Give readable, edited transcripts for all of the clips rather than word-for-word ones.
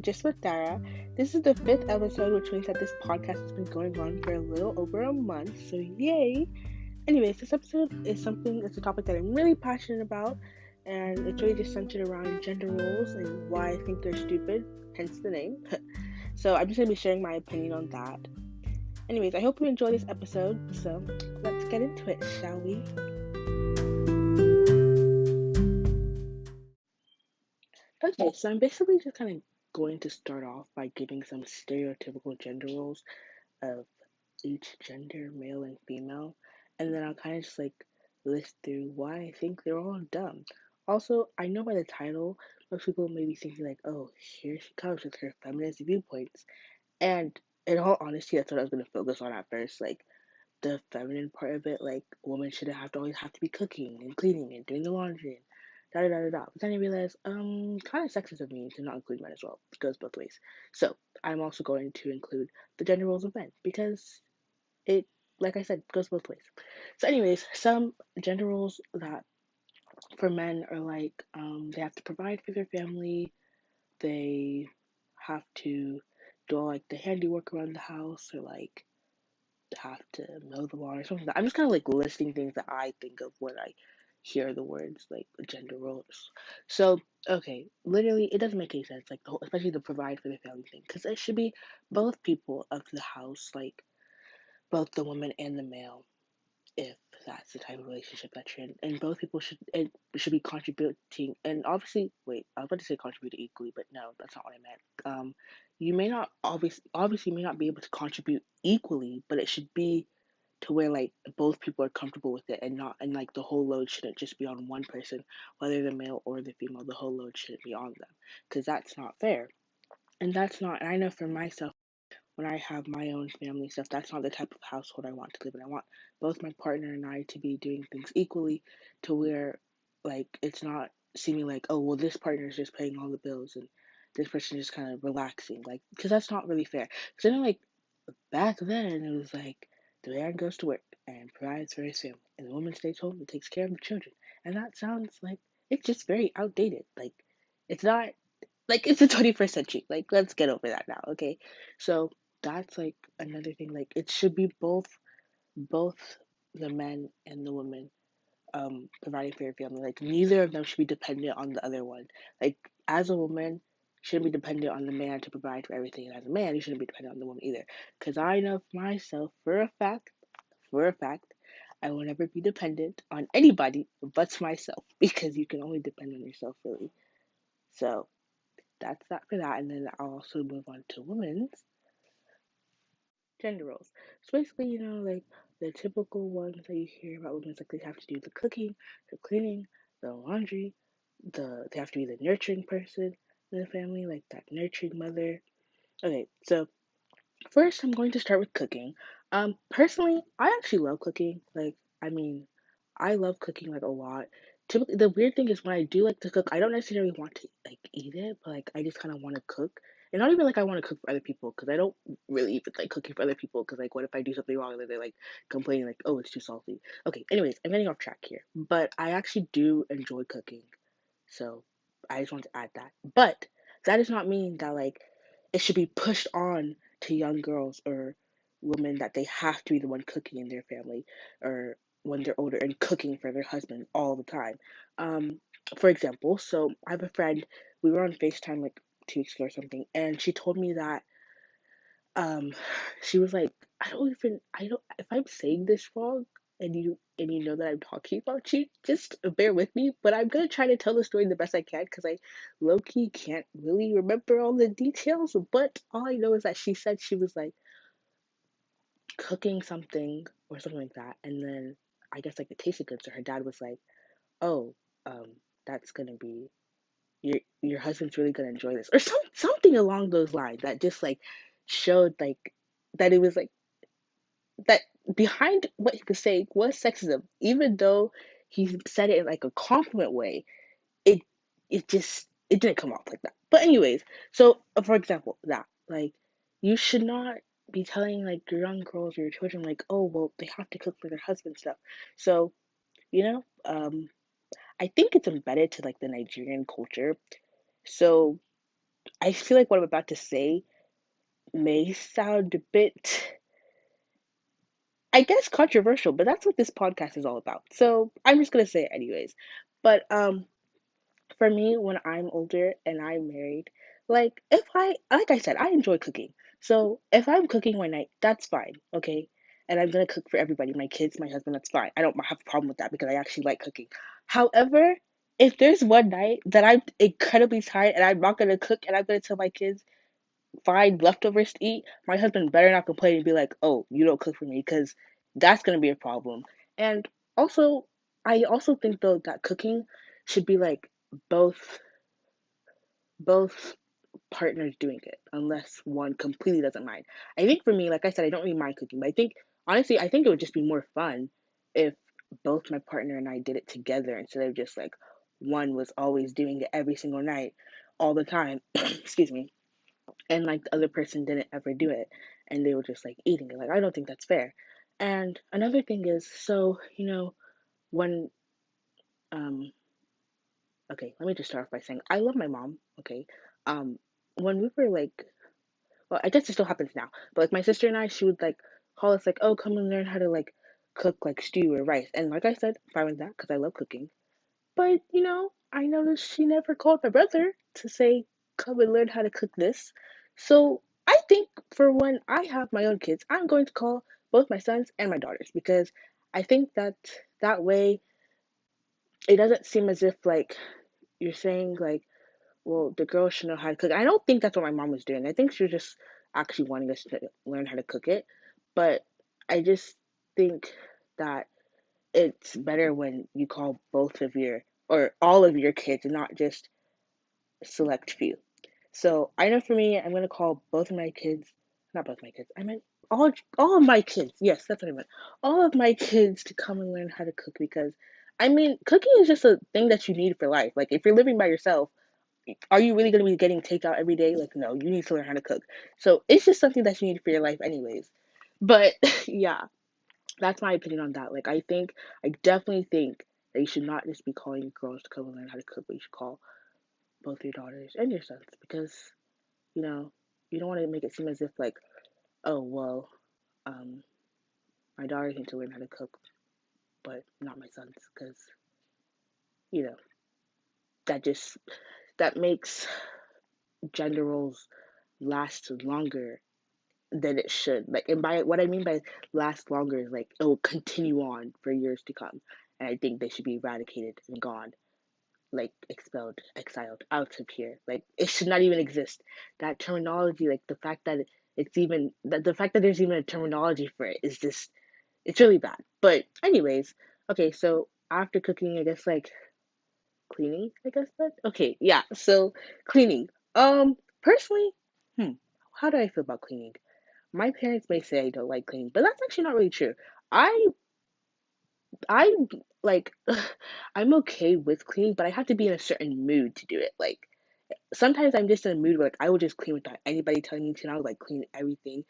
Just with Dara. This is the fifth episode, which means that this podcast has been going on for a little over a month, so yay! Anyways, this episode is it's a topic that I'm really passionate about, and it's really just centered around gender roles and why I think they're stupid, hence the name. So I'm just going to be sharing my opinion on that. Anyways, I hope you enjoy this episode, so let's get into it, shall we? Okay, so I'm basically just kind of going to start off by giving some stereotypical gender roles of each gender, male and female, and then I'll kind of just like list through why I think they're all dumb. Also, I know by the title, most people may be thinking like, oh, here she comes with her feminist viewpoints. And in all honesty, that's what I was gonna focus on at first, like the feminine part of it, like women shouldn't have to always have to be cooking and cleaning and doing the laundry and da da da da da. But then I realized, kind of sexist of me to not include men as well. It goes both ways. So I'm also going to include the gender roles of men because it, like I said, goes both ways. So, anyways, some gender roles that for men are like, they have to provide for their family, they have to do all like the handiwork around the house, or like have to mow the lawn or something like that. I'm just kind of like listing things that I think of when I hear the words like gender roles. So, okay, literally, it doesn't make any sense, like the whole, especially the provide for the family thing, because it should be both people of the house, like both the woman and the male, if that's the type of relationship that you're in, and both people should be contributing. And obviously, wait, I was about to say contribute equally, but no, that's not what I meant. You may not obviously may not be able to contribute equally, but it should be to where like both people are comfortable with it, and not, and like the whole load shouldn't just be on one person, whether the male or the female. The whole load shouldn't be on them, because that's not fair, and that's not. And I know for myself, when I have my own family stuff, that's not the type of household I want to live in. I want both my partner and I to be doing things equally, to where like it's not seeming like, oh well, this partner is just paying all the bills and this person is just kind of relaxing, like, because that's not really fair. Because I know like back then it was like the man goes to work and provides for his family, and the woman stays home and takes care of the children, and that sounds like it's just very outdated. Like it's not, like it's the 21st century. Like let's get over that now, okay? So that's like another thing. Like it should be both the men and the women providing for your family. Like neither of them should be dependent on the other one. Like as a woman, you shouldn't be dependent on the man to provide for everything, and as a man, you shouldn't be dependent on the woman either. Because I know for myself, for a fact, I will never be dependent on anybody but myself, because you can only depend on yourself, really. So that's that for that. And then I'll also move on to women's gender roles. So basically, like the typical ones that you hear about women, like they have to do the cooking, the cleaning, the laundry, they have to be the nurturing person in the family, like that nurturing mother. Okay, so first I'm going to start with cooking. Personally, I actually love cooking. Like, I mean, I love cooking like a lot. Typically, the weird thing is when I do like to cook, I don't necessarily want to like eat it, but like I just kind of want to cook. And not even like I want to cook for other people, because I don't really even like cooking for other people, because like what if I do something wrong and then they're like complaining like, oh, it's too salty. Okay, anyways, I'm getting off track here. But I actually do enjoy cooking. So I just want to add that. But that does not mean that like it should be pushed on to young girls or women that they have to be the one cooking in their family, or when they're older and cooking for their husband all the time. Um, for example, so I have a friend, we were on FaceTime like 2 weeks ago or something, and she told me that um she was like, I don't, if I'm saying this wrong and you know that I'm talking about you, just bear with me, but I'm gonna try to tell the story the best I can, because I low key can't really remember all the details, but all I know is that she said she was like cooking something or something like that, and then I guess like it tasted good, so her dad was like, oh, that's gonna be, your husband's really gonna enjoy this, or something along those lines, that just like showed like that it was like that behind what he was saying was sexism, even though he said it in like a compliment way. It it didn't come off like that. But anyways, so for example, that like you should not be telling like your young girls or your children like, oh well, they have to cook for their husband stuff. So you know, I think it's embedded to like the Nigerian culture. So I feel like what I'm about to say may sound a bit, I guess, controversial, but that's what this podcast is all about. So I'm just gonna say it anyways. But for me, when I'm older and I'm married, like if I, like I said, I enjoy cooking. So if I'm cooking one night, that's fine, okay? And I'm gonna cook for everybody, my kids, my husband, that's fine. I don't have a problem with that because I actually like cooking. However, if there's one night that I'm incredibly tired and I'm not gonna cook and I'm gonna tell my kids find leftovers to eat, my husband better not complain and be like, "Oh, you don't cook for me," because that's gonna be a problem. And also, I also think though that cooking should be like both both partners doing it, unless one completely doesn't mind. I think for me, like I said, I don't really mind cooking, but I think honestly, I think it would just be more fun if both my partner and I did it together instead of just like one was always doing it every single night, all the time. Excuse me, and like the other person didn't ever do it and they were just like eating it. Like I don't think that's fair. And another thing is, so when um okay, let me just start off by saying I love my mom, okay? Um when we were like, well, I guess it still happens now, but like my sister and I, she would like call us like, "Oh, come and learn how to like cook like stew or rice." And like I said, I'm fine with that because I love cooking. But, I noticed she never called my brother to say, come and learn how to cook this. So I think for when I have my own kids, I'm going to call both my sons and my daughters because I think that that way it doesn't seem as if like you're saying like, well, the girl should know how to cook. I don't think that's what my mom was doing. I think she was just actually wanting us to learn how to cook it. But I just think that it's better when you call both of your or all of your kids and not just a select few. So I know for me, I'm gonna call both of my kids, not both my kids. I meant all of my kids. Yes, that's what I meant. All of my kids to come and learn how to cook because, I mean, cooking is just a thing that you need for life. Like if you're living by yourself, are you really gonna be getting takeout every day? Like no, you need to learn how to cook. So it's just something that you need for your life, anyways. But yeah, that's my opinion on that. Like, I definitely think that you should not just be calling girls to come and learn how to cook, but you should call both your daughters and your sons because, you know, you don't want to make it seem as if, like, oh, well, um, my daughters need to learn how to cook, but not my sons because, you know, that just, that makes gender roles last longer than it should. Like, and by what I mean by last longer is like it will continue on for years to come. And I think they should be eradicated and gone, like expelled, exiled out of here. Like it should not even exist. That terminology, like the fact that it's even that the fact that there's even a terminology for it is just it's really bad. But anyways, okay, so after cooking, I guess like cleaning, I guess that okay, yeah. So cleaning. Personally, hmm, how do I feel about cleaning? My parents may say I don't like cleaning, but that's actually not really true. I I like I'm okay with cleaning, but I have to be in a certain mood to do it. Like sometimes I'm just in a mood where like I will just clean without anybody telling me to, and I would like clean everything,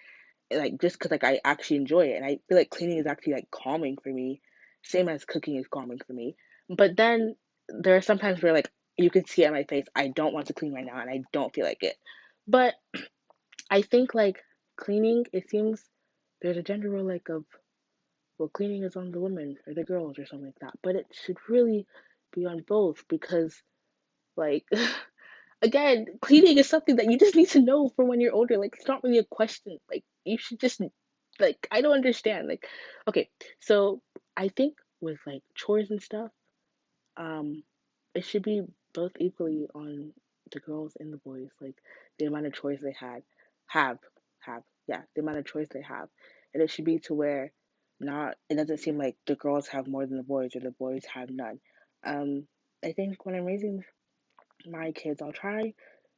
like just because like I actually enjoy it, and I feel like cleaning is actually like calming for me, same as cooking is calming for me. But then there are some times where like you can see it on my face, I don't want to clean right now, and I don't feel like it. But I think like cleaning, it seems there's a gender role like of well, cleaning is on the women or the girls or something like that. But it should really be on both because, like, again, cleaning is something that you just need to know for when you're older. Like, it's not really a question. Like, you should just, like, I don't understand. Like, okay, so I think with like chores and stuff, um, it should be both equally on the girls and the boys. Like, the amount of chores they have, yeah, the amount of choice they have. And it should be to where not, it doesn't seem like the girls have more than the boys or the boys have none. Um, I think when I'm raising my kids, I'll try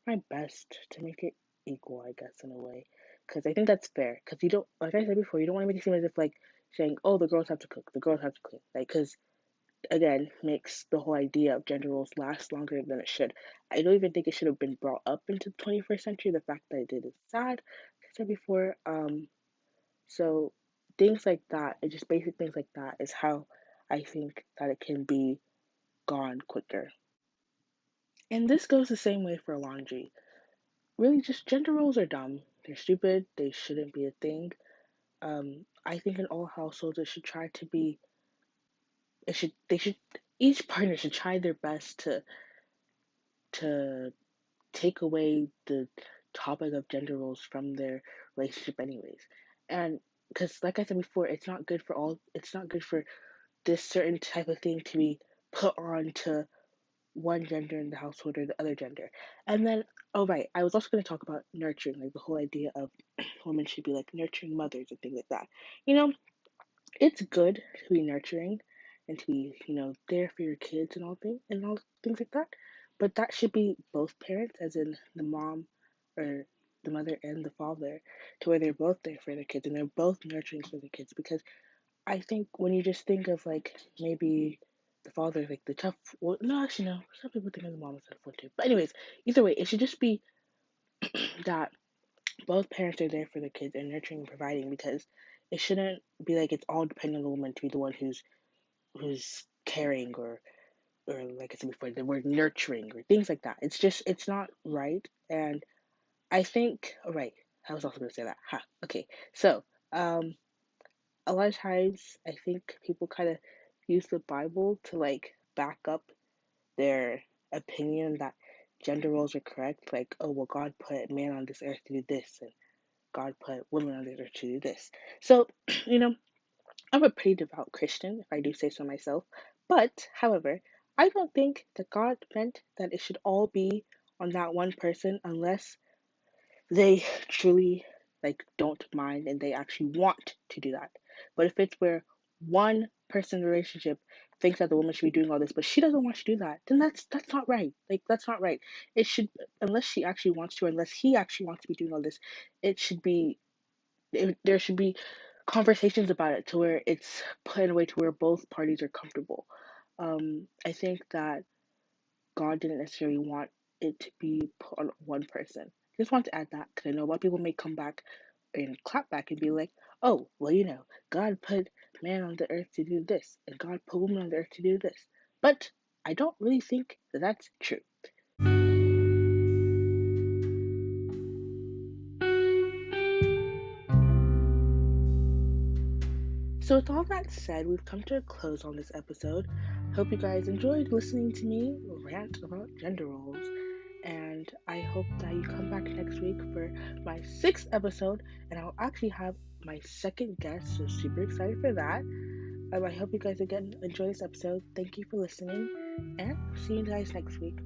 my best to make it equal, I guess, in a way. Because I think that's fair. Because you don't, like I said before, you don't want to make it seem as if, like, saying, oh, the girls have to cook, the girls have to clean. Like, because, again, makes the whole idea of gender roles last longer than it should. I don't even think it should have been brought up into the 21st century. The fact that it did is sad, like I said before. So things like that, it just basic things like that is how I think that it can be gone quicker. And this goes the same way for laundry. really just gender roles are dumb. They're stupid. They shouldn't be a thing. I think in all households it should try to be. It should. They should. Each partner should try their best to take away the topic of gender roles from their relationship, anyways. And because, like I said before, it's not good for all. It's not good for this certain type of thing to be put on to one gender in the household or the other gender. And then, oh right, I was also going to talk about nurturing, like the whole idea of women should be like nurturing mothers and things like that. You know, it's good to be nurturing and to be, there for your kids and all things like that. But that should be both parents, as in the mom or the mother and the father, to where they're both there for their kids and they're both nurturing for their kids. Because I think when you just think of like maybe the father is like the tough, well, no, actually no, some people think of the mom as the tough one too. But anyways, either way, it should just be that both parents are there for their kids and nurturing and providing, because it shouldn't be like it's all dependent on the woman to be the one who's caring, or like I said before, the word nurturing or things like that. It's not right. And I think, oh, right, I was also gonna say that. Okay. So, a lot of times I think people kind of use the Bible to like back up their opinion that gender roles are correct. Like, oh well, God put man on this earth to do this, and God put women on this earth to do this. So, you know, I'm a pretty devout Christian, if I do say so myself. But, however, I don't think that God meant that it should all be on that one person unless they truly like don't mind and they actually want to do that. But if it's where one person in the relationship thinks that the woman should be doing all this, but she doesn't want to do that, then that's not right. Like that's not right. It should, unless she actually wants to, unless he actually wants to be doing all this, it should be there should be conversations about it to where it's put in a way to where both parties are comfortable. I think that God didn't necessarily want it to be put on one person. Just want to add that because I know a lot of people may come back and clap back and be like, oh, well, God put man on the earth to do this, and God put woman on the earth to do this. But I don't really think that that's true. So, with all that said, we've come to a close on this episode. Hope you guys enjoyed listening to me rant about gender roles. And I hope that you come back next week for my sixth episode. And I'll actually have my second guest, so super excited for that. I hope you guys again enjoy this episode. Thank you for listening, and see you guys next week.